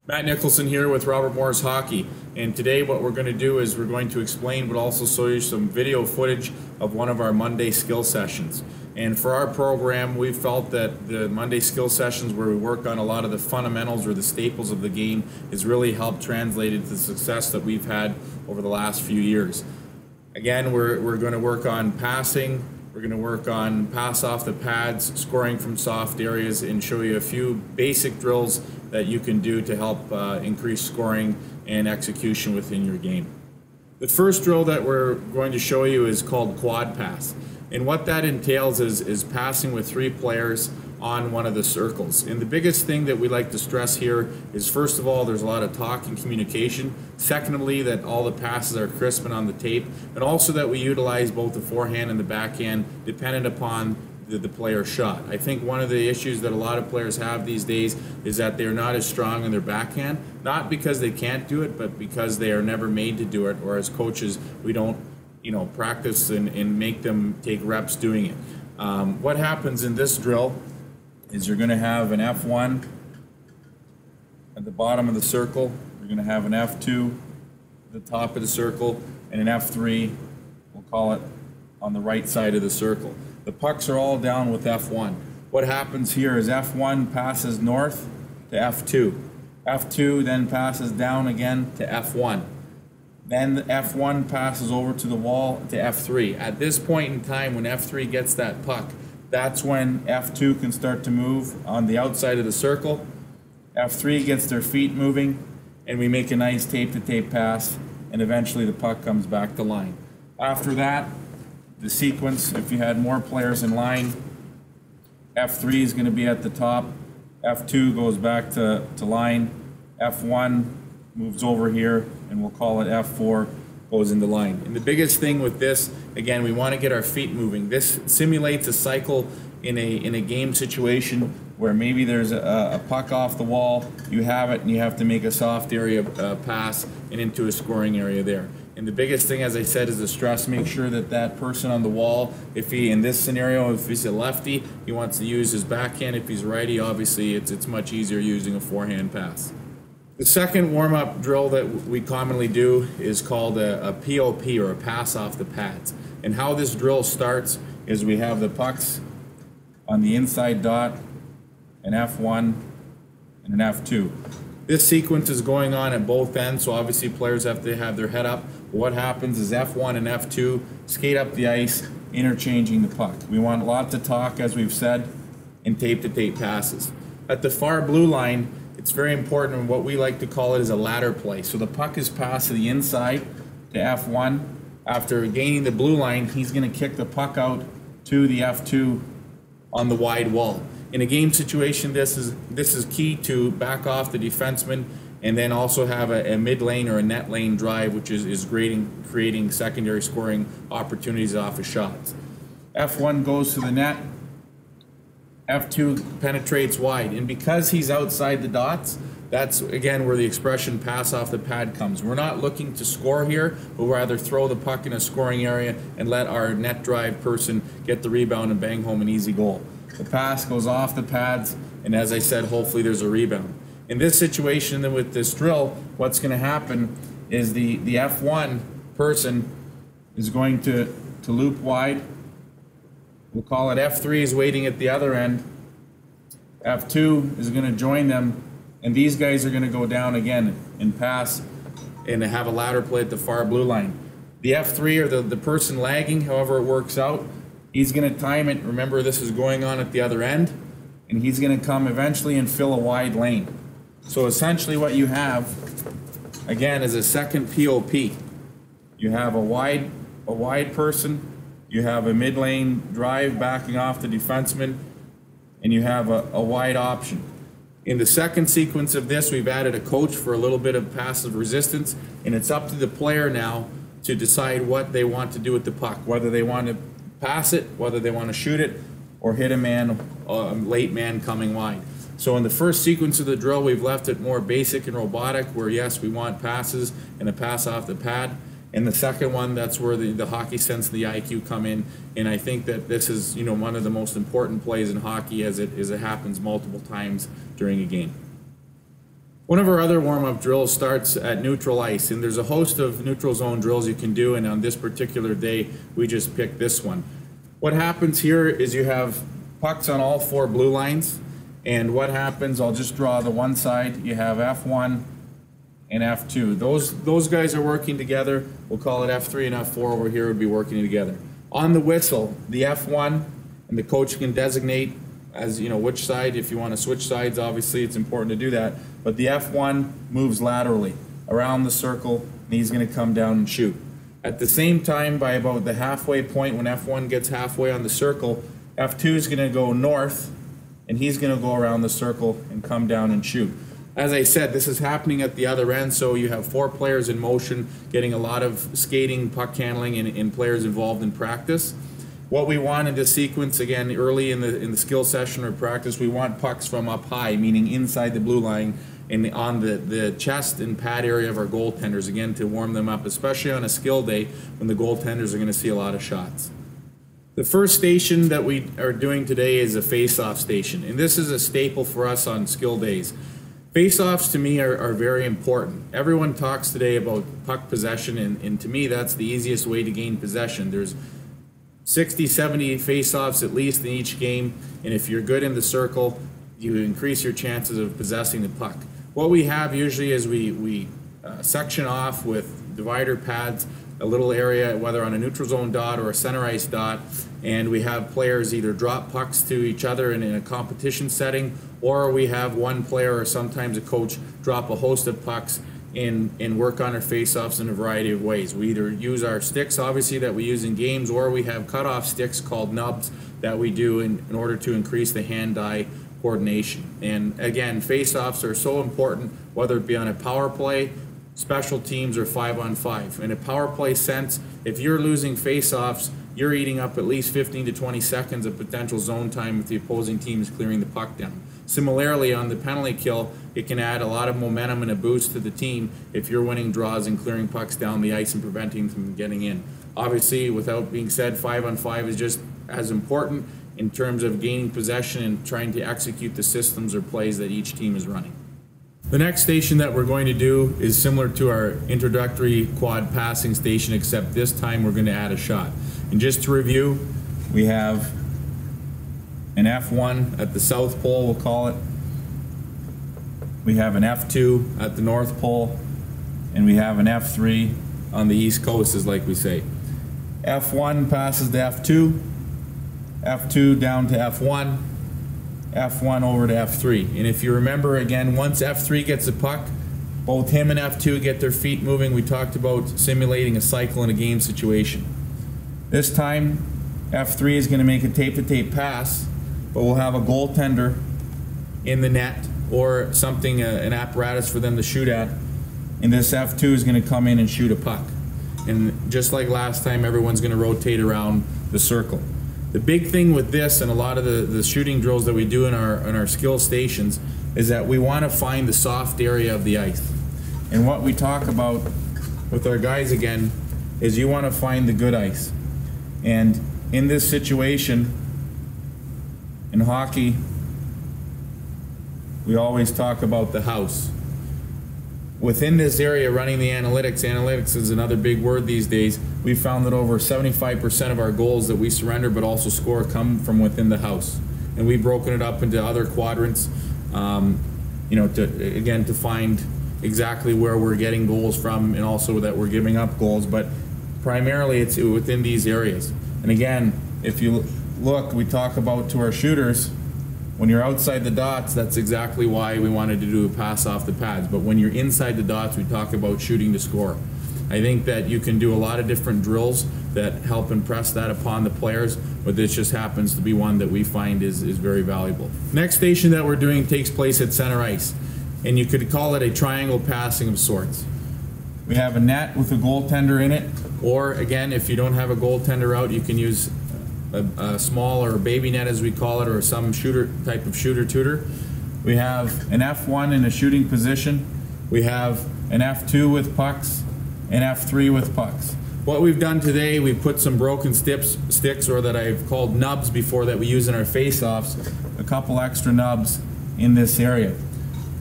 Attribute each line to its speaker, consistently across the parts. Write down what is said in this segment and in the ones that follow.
Speaker 1: Matt Nicholson here with Robert Morris Hockey, and today what we're going to do is we're going to explain but also show you some video footage of one of our Monday skill sessions. And for our program, we felt that the Monday skill sessions where we work on a lot of the fundamentals or the staples of the game has really helped translate into the success that we've had over the last few years. Again, we're going to work on passing. We're going to work on pass off the pads, scoring from soft areas, and show you a few basic drills that you can do to help increase scoring and execution within your game. The first drill that we're going to show you is called quad pass. And what that entails is passing with three players on one of the circles. And the biggest thing that we like to stress here is, first of all, there's a lot of talk and communication. Secondly, that all the passes are crisp and on the tape. And also that we utilize both the forehand and the backhand dependent upon the player's shot. I think one of the issues that a lot of players have these days is that they're not as strong in their backhand, not because they can't do it, but because they are never made to do it, or as coaches, we don't practice and make them take reps doing it. What happens in this drill is you're going to have an F1 at the bottom of the circle, you're going to have an F2 at the top of the circle, and an F3, we'll call it, on the right side of the circle. The pucks are all down with F1. What happens here is F1 passes north to F2. F2 then passes down again to F1. Then the F1 passes over to the wall to F3. At this point in time, when F3 gets that puck, that's when F2 can start to move on the outside of the circle. F3 gets their feet moving, and we make a nice tape-to-tape pass, and eventually the puck comes back to line. After that, the sequence, if you had more players in line, F3 is going to be at the top, F2 goes back to line, F1 moves over here, and we'll call it F4, goes into line. And the biggest thing with this, again, we want to get our feet moving. This simulates a cycle in a game situation where maybe there's a puck off the wall, you have it, and you have to make a soft area pass and into a scoring area there. And the biggest thing, as I said, is the stress. Make sure that that person on the wall, if he, in this scenario, if he's a lefty, he wants to use his backhand. If he's righty, obviously it's much easier using a forehand pass. The second warm-up drill that we commonly do is called a POP, or a pass off the pads. And how this drill starts is we have the pucks on the inside dot, an F1 and an F2. This sequence is going on at both ends, so obviously players have to have their head up. What happens is F1 and F2 skate up the ice, interchanging the puck. We want lots of talk, as we've said, and tape-to-tape passes. At the far blue line, it's very important, and what we like to call it is a ladder play. So the puck is passed to the inside to F1. After gaining the blue line, he's going to kick the puck out to the F2 on the wide wall. In a game situation, this is key to back off the defenseman and then also have a mid lane or a net lane drive, which is creating secondary scoring opportunities off of shots. F1 goes to the net. F2 penetrates wide, and because he's outside the dots, that's again where the expression pass off the pad comes. We're not looking to score here, but rather throw the puck in a scoring area and let our net drive person get the rebound and bang home an easy goal. The pass goes off the pads, and as I said, hopefully there's a rebound. In this situation, then with this drill, what's going to happen is the F1 person is going to loop wide. We'll call it F3 is waiting at the other end. F2 is going to join them, and these guys are going to go down again and pass and have a ladder play at the far blue line. The F3, or the person lagging, however it works out, he's going to time it. Remember, this is going on at the other end, and he's going to come eventually and fill a wide lane. So essentially what you have, again, is a second POP. You have a wide person, you have a mid-lane drive backing off the defenseman, and you have a wide option. In the second sequence of this, we've added a coach for a little bit of passive resistance, and it's up to the player now to decide what they want to do with the puck, whether they want to pass it, whether they want to shoot it, or hit a late man coming wide. So in the first sequence of the drill, we've left it more basic and robotic, where yes, we want passes and a pass off the pad. And the second one, that's where the hockey sense and the IQ come in. And I think that this is, one of the most important plays in hockey, as it happens multiple times during a game. One of our other warm-up drills starts at neutral ice, and there's a host of neutral zone drills you can do, and on this particular day, we just picked this one. What happens here is you have pucks on all 4 blue lines, and what happens, I'll just draw the one side, you have F1 and F2. Those guys are working together. We'll call it F3 and F4 over here would be working together. On the whistle, the F1, and the coach can designate as which side. If you want to switch sides, obviously it's important to do that. But the F1 moves laterally around the circle, and he's going to come down and shoot. At the same time, by about the halfway point, when F1 gets halfway on the circle, F2 is going to go north, and he's going to go around the circle and come down and shoot. As I said, this is happening at the other end, so you have 4 players in motion, getting a lot of skating, puck handling, and players involved in practice. What we want in this sequence, again, early in the skill session or practice, we want pucks from up high, meaning inside the blue line and on the chest and pad area of our goaltenders, again, to warm them up, especially on a skill day when the goaltenders are going to see a lot of shots. The first station that we are doing today is a face-off station, and this is a staple for us on skill days. Face-offs to me are very important. Everyone talks today about puck possession, and to me that's the easiest way to gain possession. There's 60, 70 face-offs at least in each game, and if you're good in the circle, you increase your chances of possessing the puck. What we have usually is we section off with divider pads a little area, whether on a neutral zone dot or a center ice dot, and we have players either drop pucks to each other in a competition setting, or we have one player or sometimes a coach drop a host of pucks and work on our face-offs in a variety of ways. We either use our sticks, obviously, that we use in games, or we have cut-off sticks called nubs that we do in order to increase the hand-eye coordination. And again, face-offs are so important, whether it be on a power play, special teams, or 5-on-5. In a power play sense, if you're losing face-offs, you're eating up at least 15 to 20 seconds of potential zone time if the opposing team is clearing the puck down. Similarly, on the penalty kill, it can add a lot of momentum and a boost to the team if you're winning draws and clearing pucks down the ice and preventing them from getting in. Obviously, without being said, 5-on-5 is just as important in terms of gaining possession and trying to execute the systems or plays that each team is running. The next station that we're going to do is similar to our introductory quad passing station, except this time we're going to add a shot. And just to review, we have an F1 at the South Pole, we'll call it. We have an F2 at the North Pole, and we have an F3 on the East Coast, as like we say. F1 passes to F2, F2 down to F1, F1 over to F3. And if you remember, again, once F3 gets the puck, both him and F2 get their feet moving. We talked about simulating a cycle in a game situation. This time, F3 is going to make a tape-to-tape pass, but we'll have a goaltender in the net or something, an apparatus for them to shoot at. And this F2 is going to come in and shoot a puck. And just like last time, everyone's going to rotate around the circle. The big thing with this and a lot of the shooting drills that we do in our skill stations is that we want to find the soft area of the ice. And what we talk about with our guys again is you want to find the good ice. And in this situation, in hockey, we always talk about the house. Within this area, running the analytics is another big word these days. We found that over 75% of our goals that we surrender but also score come from within the house. And we've broken it up into other quadrants, to find exactly where we're getting goals from and also that we're giving up goals. But primarily it's within these areas. And again, if you look, we talk about to our shooters, when you're outside the dots, that's exactly why we wanted to do a pass off the pads. But when you're inside the dots, we talk about shooting to score. I think that you can do a lot of different drills that help impress that upon the players, but this just happens to be one that we find is very valuable. Next station that we're doing takes place at center ice, and you could call it a triangle passing of sorts. We have a net with a goaltender in it, or again, if you don't have a goaltender out, you can use a small or a baby net as we call it, or some type of shooter tutor. We have an F1 in a shooting position. We have an F2 with pucks and F3 with pucks. What we've done today, we've put some broken sticks, or that I've called nubs before, that we use in our face-offs, a couple extra nubs in this area.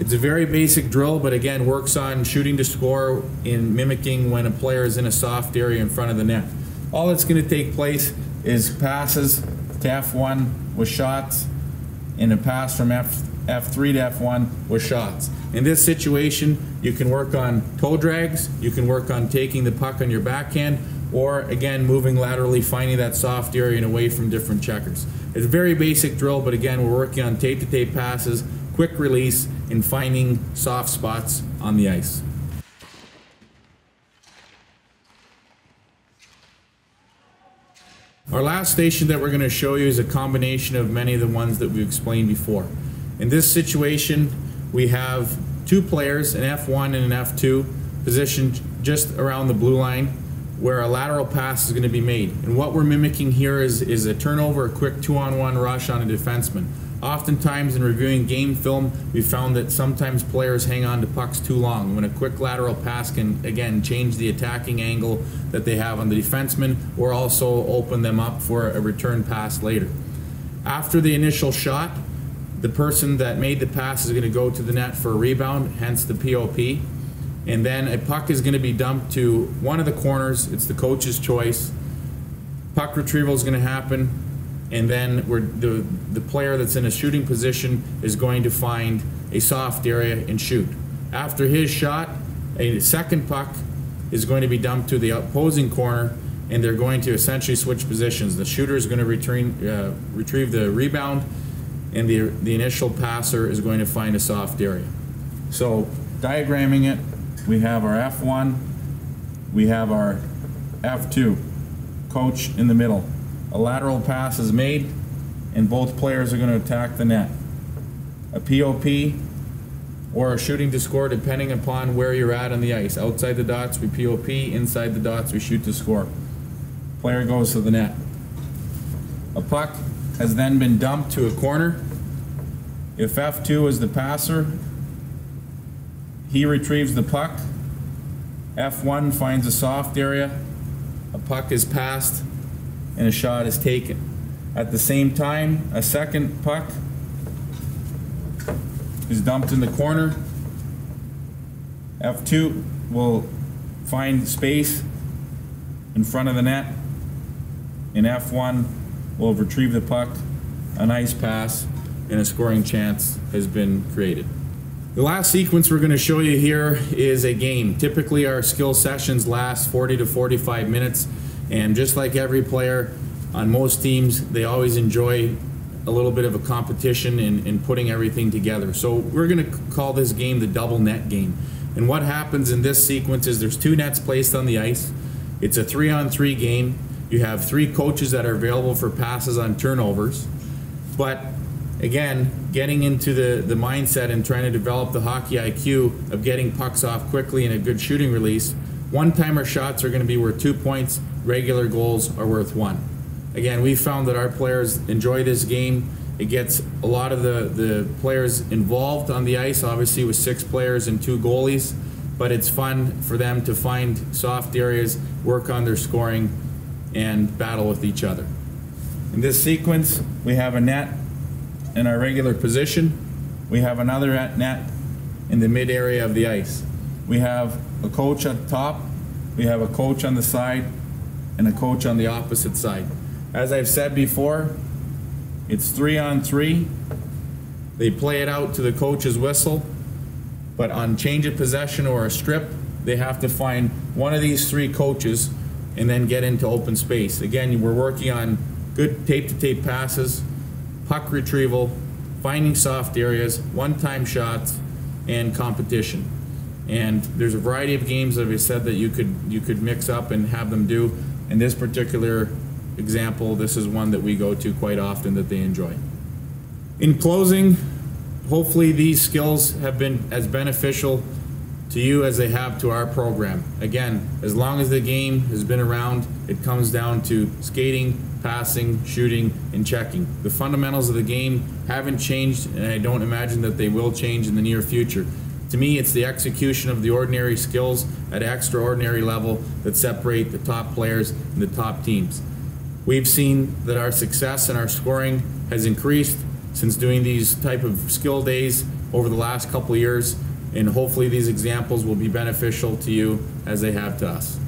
Speaker 1: It's a very basic drill, but again, works on shooting to score in mimicking when a player is in a soft area in front of the net. All that's going to take place is passes to F1 with shots, and a pass from F3 to F1 with shots. In this situation, you can work on toe drags, you can work on taking the puck on your backhand, or again, moving laterally, finding that soft area and away from different checkers. It's a very basic drill, but again, we're working on tape-to-tape passes, quick release, and finding soft spots on the ice. Our last station that we're going to show you is a combination of many of the ones that we've explained before. In this situation, we have two players, an F1 and an F2, positioned just around the blue line where a lateral pass is going to be made. And what we're mimicking here is a turnover, a quick 2-on-1 rush on a defenseman. Oftentimes in reviewing game film, we found that sometimes players hang on to pucks too long, when a quick lateral pass can, again, change the attacking angle that they have on the defenseman, or also open them up for a return pass later. After the initial shot, the person that made the pass is going to go to the net for a rebound, hence the POP. And then a puck is going to be dumped to one of the corners. It's the coach's choice. Puck retrieval is going to happen, and then the player that's in a shooting position is going to find a soft area and shoot. After his shot, a second puck is going to be dumped to the opposing corner, and they're going to essentially switch positions. The shooter is going to retrieve the rebound, and the initial passer is going to find a soft area. So diagramming it, we have our F1, we have our F2, coach in the middle. A lateral pass is made, and both players are going to attack the net. A POP or a shooting to score, depending upon where you're at on the ice. Outside the dots, we POP. Inside the dots, we shoot to score. Player goes to the net. A puck has then been dumped to a corner. If F2 is the passer, he retrieves the puck. F1 finds a soft area. A puck is passed, and a shot is taken. At the same time, a second puck is dumped in the corner. F2 will find space in front of the net, and F1 will retrieve the puck. A nice pass, and a scoring chance has been created. The last sequence we're going to show you here is a game. Typically our skill sessions last 40 to 45 minutes, and just like every player on most teams, they always enjoy a little bit of a competition in putting everything together. So we're going to call this game the double net game. And what happens in this sequence is there's two nets placed on the ice. It's a 3-on-3 game. You have three coaches that are available for passes on turnovers. But again, getting into the mindset and trying to develop the hockey IQ of getting pucks off quickly and a good shooting release, one-timer shots are going to be worth 2 points, regular goals are worth 1. Again, we found that our players enjoy this game. It gets a lot of the players involved on the ice, obviously with 6 players and 2 goalies, but it's fun for them to find soft areas, work on their scoring, and battle with each other. In this sequence, we have a net in our regular position. We have another net in the mid area of the ice. We have a coach at the top, we have a coach on the side, and a coach on the opposite side. As I've said before, it's 3-on-3. They play it out to the coach's whistle, but on change of possession or a strip, they have to find one of these 3 coaches and then get into open space. Again, we're working on good tape-to-tape passes, puck retrieval, finding soft areas, one-time shots, and competition. And there's a variety of games, as I said, that you could mix up and have them do. In this particular example, this is one that we go to quite often that they enjoy. In closing, hopefully these skills have been as beneficial to you as they have to our program. Again, as long as the game has been around, it comes down to skating, passing, shooting, and checking. The fundamentals of the game haven't changed, and I don't imagine that they will change in the near future. To me, it's the execution of the ordinary skills at extraordinary level that separate the top players and the top teams. We've seen that our success and our scoring has increased since doing these type of skill days over the last couple of years, and hopefully these examples will be beneficial to you as they have to us.